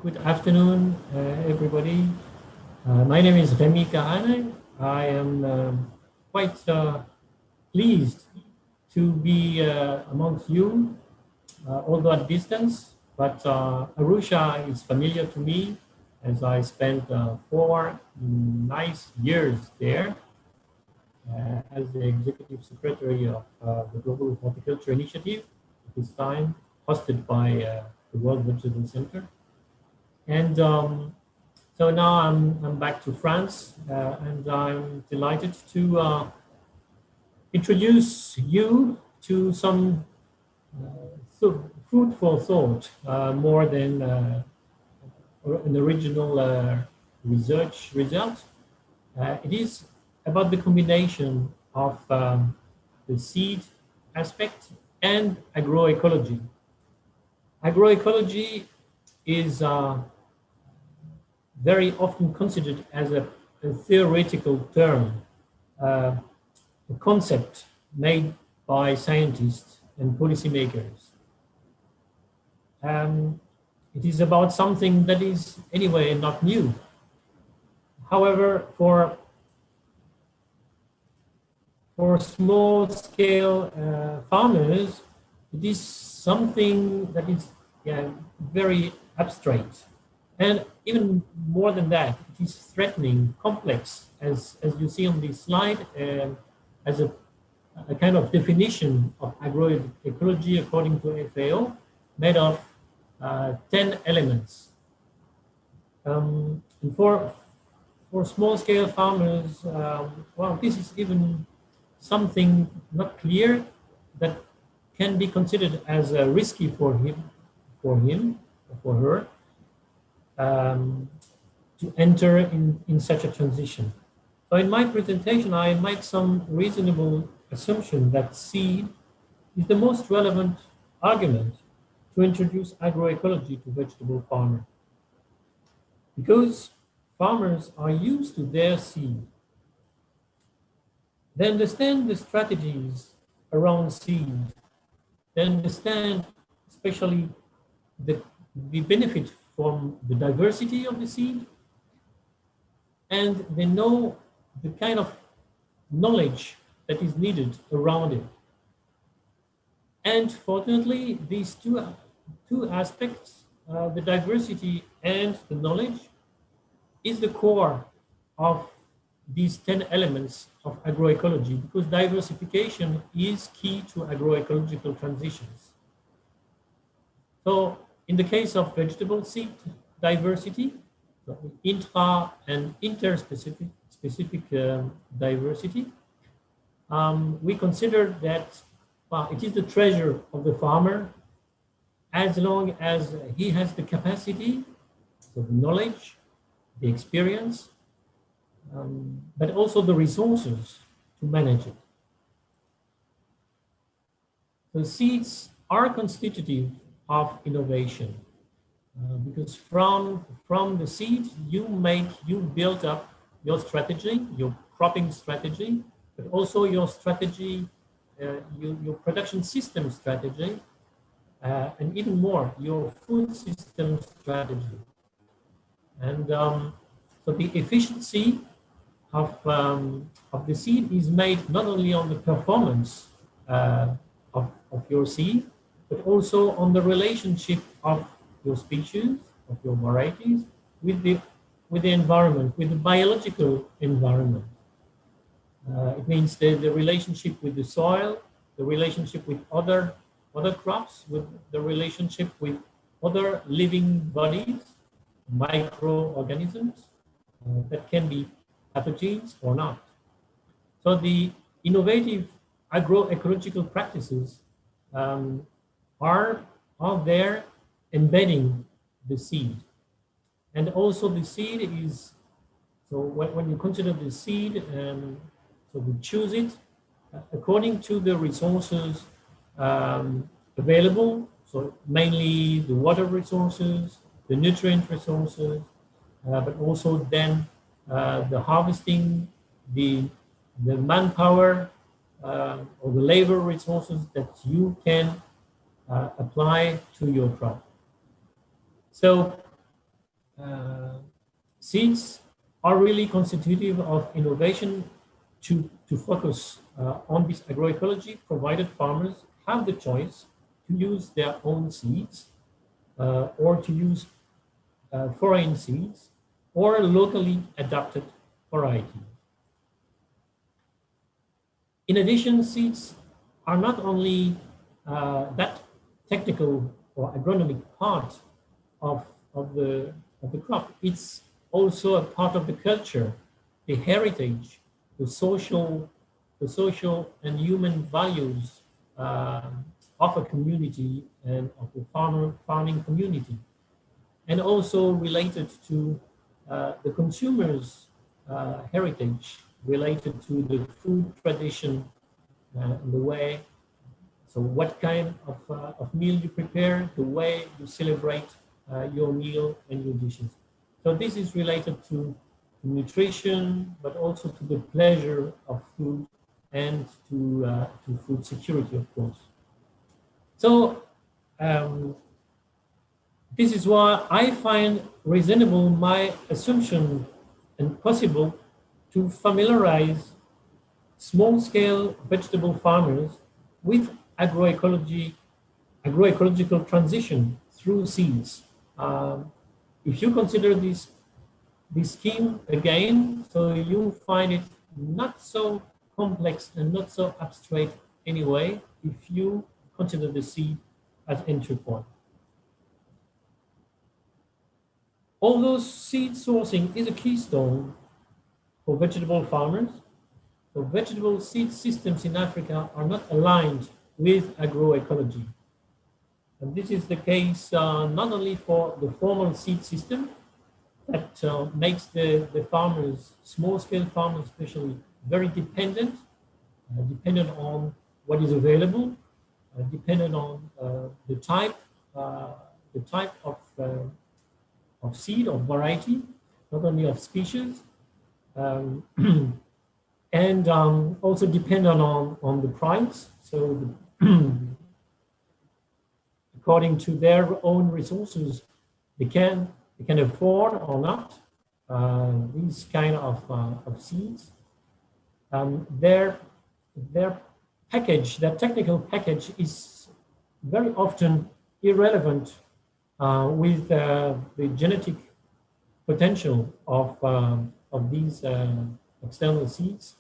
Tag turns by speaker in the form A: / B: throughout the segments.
A: Good afternoon, everybody. My name is Remi Kahane. I am quite pleased to be amongst you, although at distance, but Arusha is familiar to me as I spent 4 nice years there as the Executive Secretary of the Global Horticulture Initiative, at this time hosted by the World Vegetable Center. And so now I'm back to France, and I'm delighted to introduce you to some fruitful thought, more than an original research result. It is about the combination of the seed aspect and agroecology. Agroecology is very often considered as a theoretical term, a concept made by scientists and policymakers. It is about something that is anyway not new. However, for small scale farmers, it is something that is very abstract. And even more than that, it is threatening, complex, as you see on this slide, as a kind of definition of agroecology according to FAO, made of 10 elements. And for small-scale farmers, well, this is even something not clear that can be considered as risky for him or for her. To enter in such a transition. So in my presentation, I made some reasonable assumption that seed is the most relevant argument to introduce agroecology to vegetable farmers. Because farmers are used to their seed. They understand the strategies around seed. They understand especially the benefit from the diversity of the seed, and they know the kind of knowledge that is needed around it. And fortunately, these two aspects, the diversity and the knowledge, is the core of these 10 elements of agroecology, because diversification is key to agroecological transitions. So in the case of vegetable seed diversity, so intra and interspecific diversity, we consider that it is the treasure of the farmer as long as he has the capacity, so the knowledge, the experience, but also the resources to manage it. The seeds are constitutive of innovation, because from the seed you build up your strategy, your cropping strategy, but also your strategy, your production system strategy, and even more, your food system strategy. And so the efficiency of the seed is made not only on the performance of your seed, but also on the relationship of your species, of your varieties, with the environment, with the biological environment. It means the relationship with the soil, the relationship with other crops, with the relationship with other living bodies, microorganisms that can be pathogens or not. So the innovative agroecological practices are there embedding the seed. And also the seed is, so when you consider the seed, so we choose it according to the resources available, so mainly the water resources, the nutrient resources, but also then the harvesting, the manpower, or the labor resources that you can apply to your crop. So uh, seeds are really constitutive of innovation to focus on this agroecology, provided farmers have the choice to use their own seeds or to use foreign seeds or locally adapted varieties. In addition, seeds are not only that technical or agronomic part of, of the crop, it's also a part of the culture, the heritage, the social and human values uh, of a community and of the farming community, and also related to the consumers' heritage, related to the food tradition, the way, so what kind of meal you prepare, the way you celebrate your meal and your dishes. So this is related to nutrition, but also to the pleasure of food and to food security, of course. So um, this is why I find reasonable my assumption and possible to familiarize small-scale vegetable farmers with agroecology, agroecological transition through seeds. Um, if you consider this scheme again, so you find it not so complex and not so abstract anyway, if you consider the seed as entry point. Although seed sourcing is a keystone for vegetable farmers, the vegetable seed systems in Africa are not aligned with agroecology. And this is the case not only for the formal seed system that makes the farmers, small-scale farmers especially, very dependent, dependent on what is available, dependent on uh, the type of seed, of variety, not only of species, um, and also dependent on the price. So according to their own resources, they can afford or not these kind of seeds. Their package, their technical package is very often irrelevant with the genetic potential of these external seeds.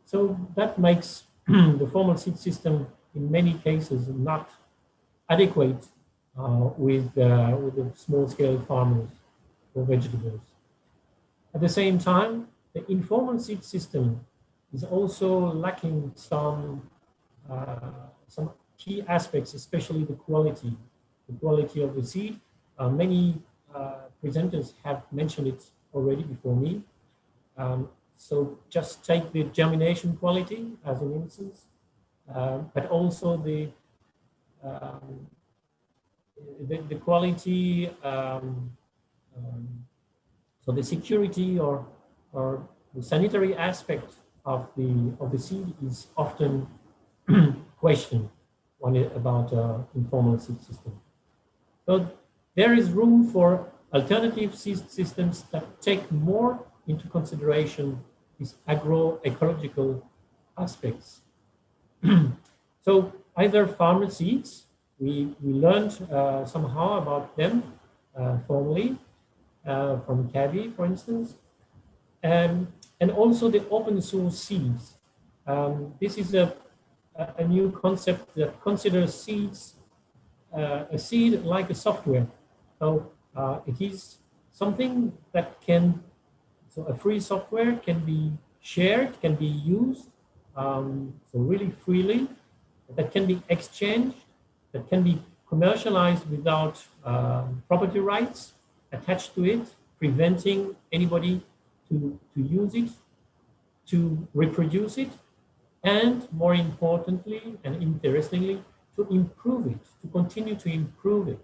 A: So that makes the formal seed system in many cases not adequate with the small-scale farmers for vegetables. At the same time, the informal seed system is also lacking some key aspects, especially the quality of the seed. Many presenters have mentioned it already before me. So just take the germination quality as an instance, but also um, the quality, so the security or the sanitary aspect of the seed is often questioned when about informal seed system. So there is room for alternative seed systems that take more into consideration these agroecological aspects. So either farmer seeds, we learned somehow about them formally from CABI, for instance, and also the open source seeds. This is a new concept that considers seeds, a seed like a software. So it is something that can, so a free software can be shared, can be used, so really freely, that can be exchanged, that can be commercialized without property rights attached to it, preventing anybody to use it, to reproduce it, and more importantly and interestingly, to improve it, to continue to improve it.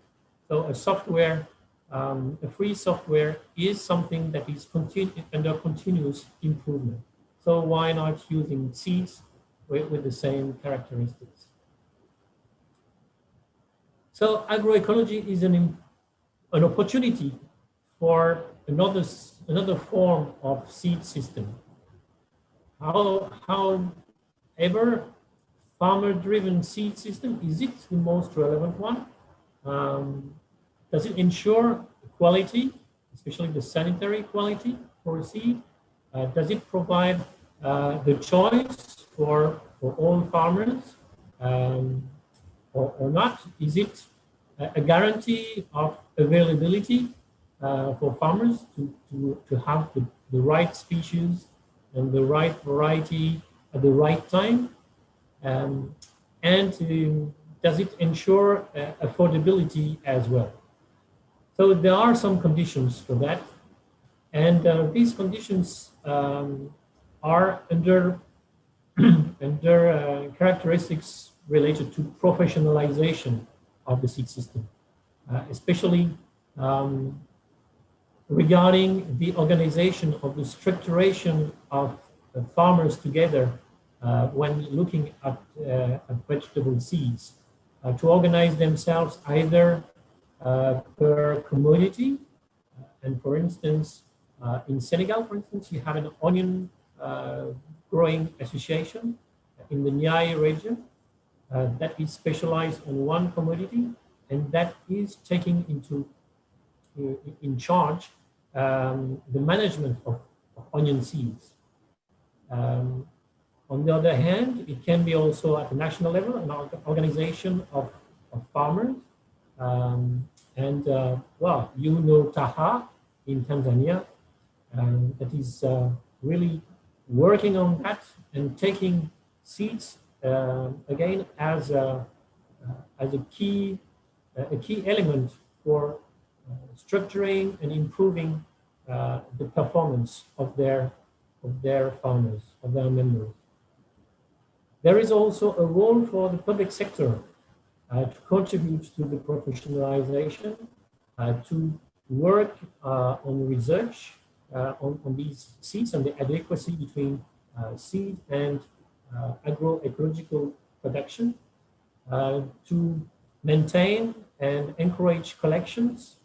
A: So a software, a free software is something that is under continuous improvement. So why not using seeds with the same characteristics? So agroecology is an opportunity for another form of seed system. However, farmer-driven seed system, is it the most relevant one? Does it ensure quality, especially the sanitary quality for seed? Does it provide the choice for all farmers or not? Is it a guarantee of availability for farmers to have the right species and the right variety at the right time? And does it ensure affordability as well? So there are some conditions for that. And these conditions are under characteristics related to professionalization of the seed system, especially regarding the organization of the structuration of farmers together when looking at vegetable seeds, to organize themselves either per commodity. And for instance, in Senegal, for instance, you have an onion growing association in the Niayes region that is specialized on one commodity, and that is taking in charge the management of onion seeds. On the other hand, it can be also at the national level an organization of farmers. Well, you know Taha in Tanzania, that is really working on that and taking seeds again as a key element for structuring and improving the performance of their farmers, of their members. There is also a role for the public sector to contribute to the professionalization, to work on research on these seeds and the adequacy between seed and agroecological production, to maintain and encourage collections,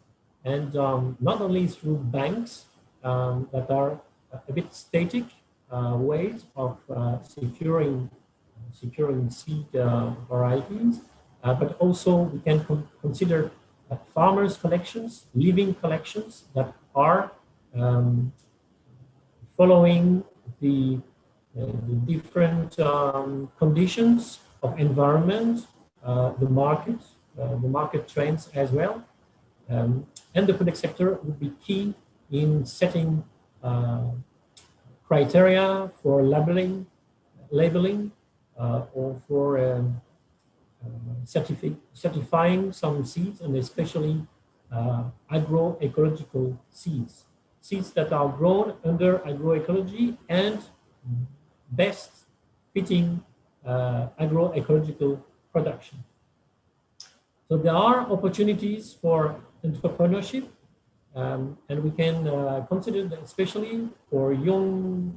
A: and not only through banks that are a bit static ways of securing seed varieties, but also we can consider farmers' collections, living collections that are following the different conditions of environment, the market trends as well. And the public sector would be key in setting criteria for labeling, or for certifying some seeds, and especially agroecological seeds that are grown under agroecology and best fitting agroecological production. So there are opportunities for entrepreneurship, and we can consider that especially for young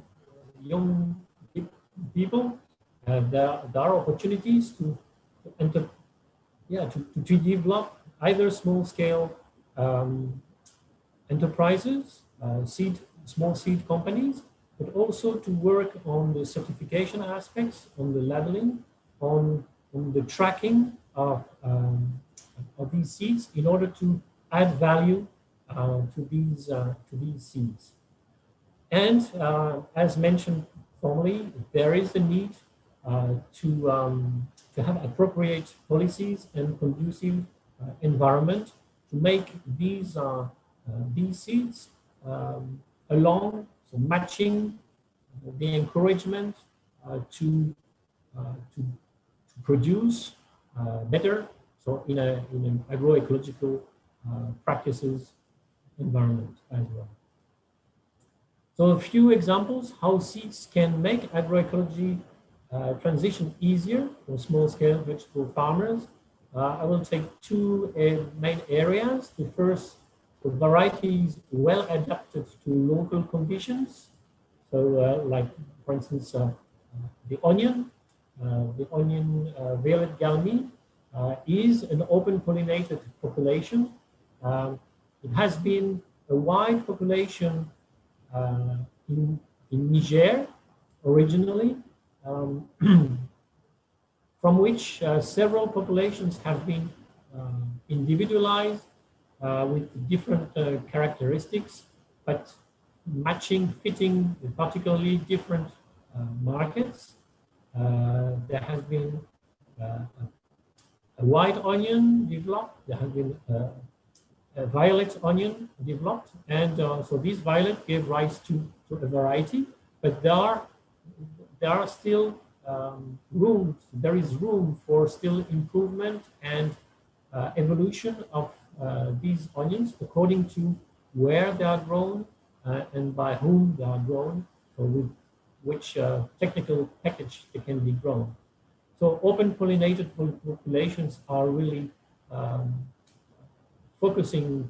A: people. There are opportunities to develop either small-scale enterprises, small seed companies, but also to work on the certification aspects, on the labeling, on the tracking of these seeds in order to add value to these seeds. And as mentioned formerly, there is a need to have appropriate policies and conducive environment to make these seeds so matching the encouragement to produce better, so in an agroecological practices environment as well. So a few examples how seeds can make agroecology transition easier for small-scale vegetable farmers. I will take two main areas. The first, the varieties well adapted to local conditions. So like, for instance, the onion violet galmi is an open pollinated population. It has been a wide population in Niger originally, um, from which several populations have been individualized with different characteristics, but fitting particularly different markets. There has been a white onion developed, there has been a violet onion developed, and so this violet gave rise to a variety, but there are still there is room for still improvement and evolution of these onions according to where they are grown and by whom they are grown, or with which technical package they can be grown. So open pollinated populations are really focusing,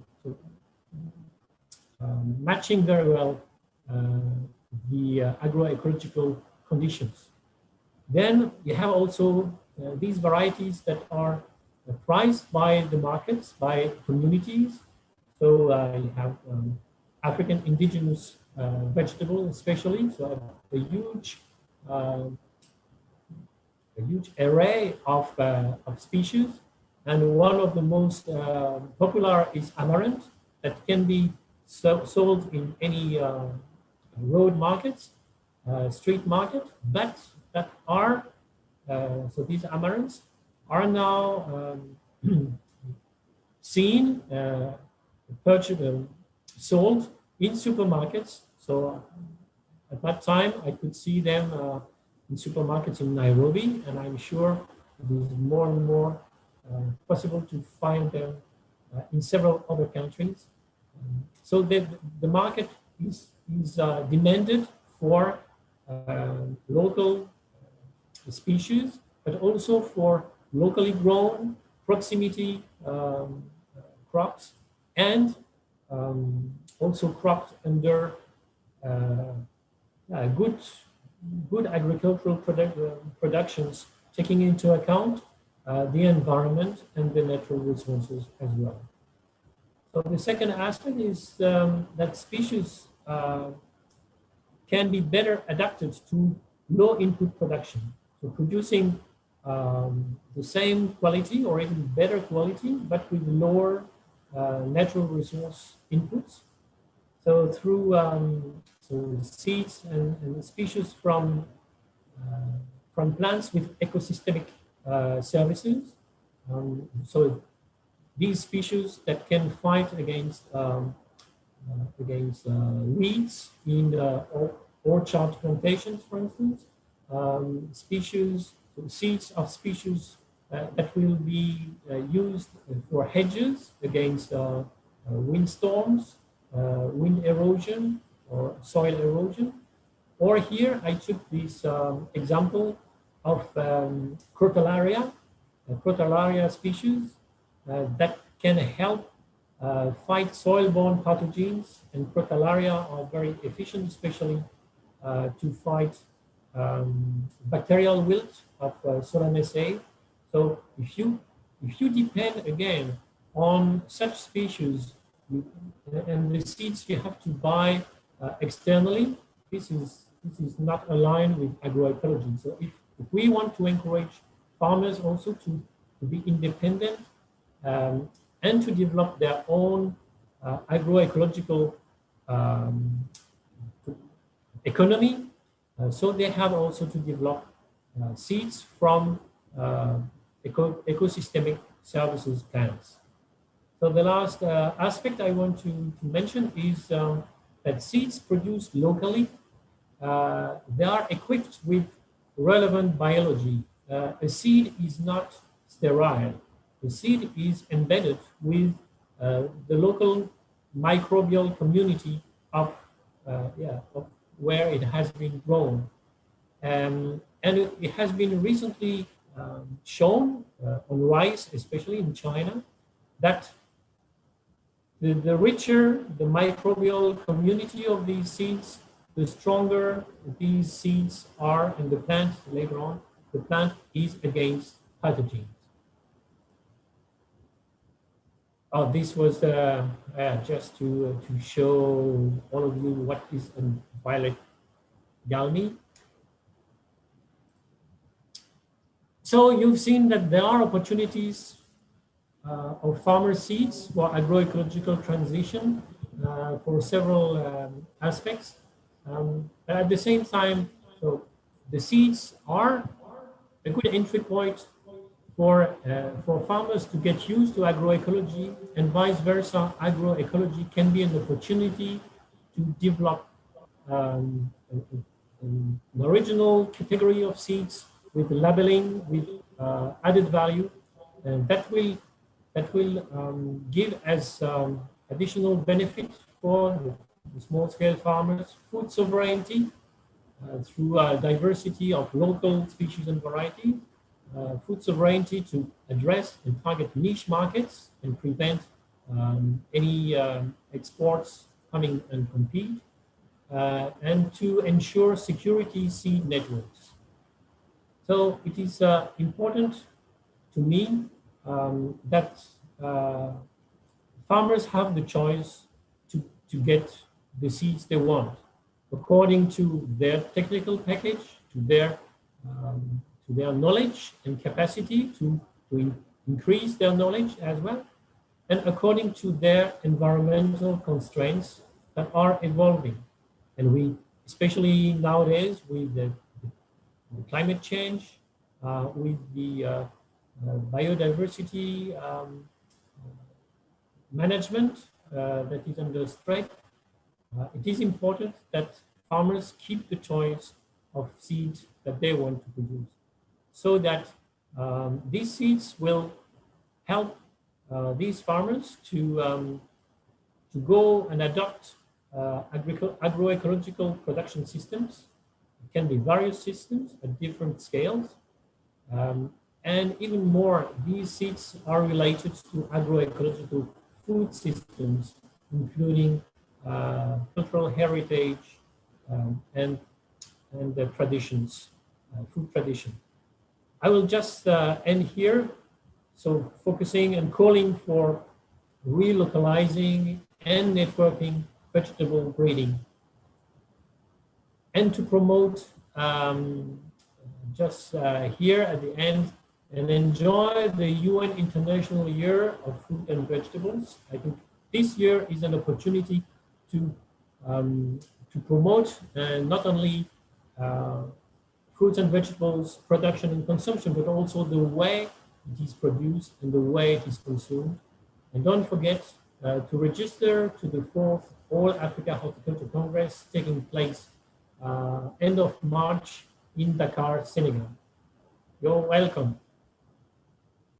A: matching very well the agroecological conditions. Then you have also these varieties that are prized by the markets, by communities. So you have African indigenous vegetable, especially, so a huge array of species. And one of the most popular is amaranth, that can be sold in any road markets, street market, but that are, so these amaranths are now seen, sold in supermarkets. So at that time, I could see them in supermarkets in Nairobi, and I'm sure it is more and more possible to find them in several other countries. So the market is demanded for local species, but also for locally grown proximity crops, and also crops under good agricultural productions, taking into account the environment and the natural resources as well. So the second aspect is that species can be better adapted to low input production. So producing the same quality or even better quality, but with lower natural resource inputs. So through so seeds and species from plants with ecosystemic services. So these species that can fight against weeds in orchard plantations, for instance, seeds of species that will be used for hedges against windstorms, wind erosion, or soil erosion. Or here I took this example of Crotalaria, a Crotalaria species that can help fight soil-borne pathogens, and Crotalaria are very efficient, especially to fight bacterial wilt of Solanaceae. So if you depend again on such species, and the seeds you have to buy externally, this is not aligned with agroecology. So if we want to encourage farmers also to be independent and to develop their own agroecological economy, so they have also to develop seeds from ecosystemic services plants. So the last aspect I want to mention is that seeds produced locally, they are equipped with relevant biology. A seed is not sterile. The seed is embedded with the local microbial community of where it has been grown. And it has been recently shown on rice, especially in China, that the richer the microbial community of these seeds, the stronger these seeds are, and the plant later on, the plant is against pathogens. Oh, this was just to show all of you what is a violet galmi. So you've seen that there are opportunities of farmer seeds for agroecological transition for several aspects. But at the same time, so the seeds are a good entry point for farmers to get used to agroecology, and vice versa. Agroecology can be an opportunity to develop an original category of seeds with labeling, with added value, and that will give as additional benefit for the small-scale farmers, food sovereignty through diversity of local species and varieties, food sovereignty to address and target niche markets and prevent any exports coming and compete, and to ensure security seed networks. So it is important to me that farmers have the choice to get the seeds they want according to their technical package, to their knowledge and capacity to increase their knowledge as well, and according to their environmental constraints that are evolving. And we, especially nowadays with the climate change, with the biodiversity management that is under threat, it is important that farmers keep the choice of seeds that they want to produce, so that these seeds will help these farmers to go and adopt agroecological production systems. It can be various systems at different scales. And even more, these seeds are related to agroecological food systems, including cultural heritage and the traditions, food tradition. I will just end here. So focusing and calling for relocalizing and networking vegetable breeding, and to promote just here at the end, and enjoy the UN International Year of Fruit and Vegetables. I think this year is an opportunity to promote not only fruits and vegetables production and consumption, but also the way it is produced and the way it is consumed. And don't forget to register to the 4th All Africa Horticulture Congress taking place end of March in Dakar, Senegal. You're welcome.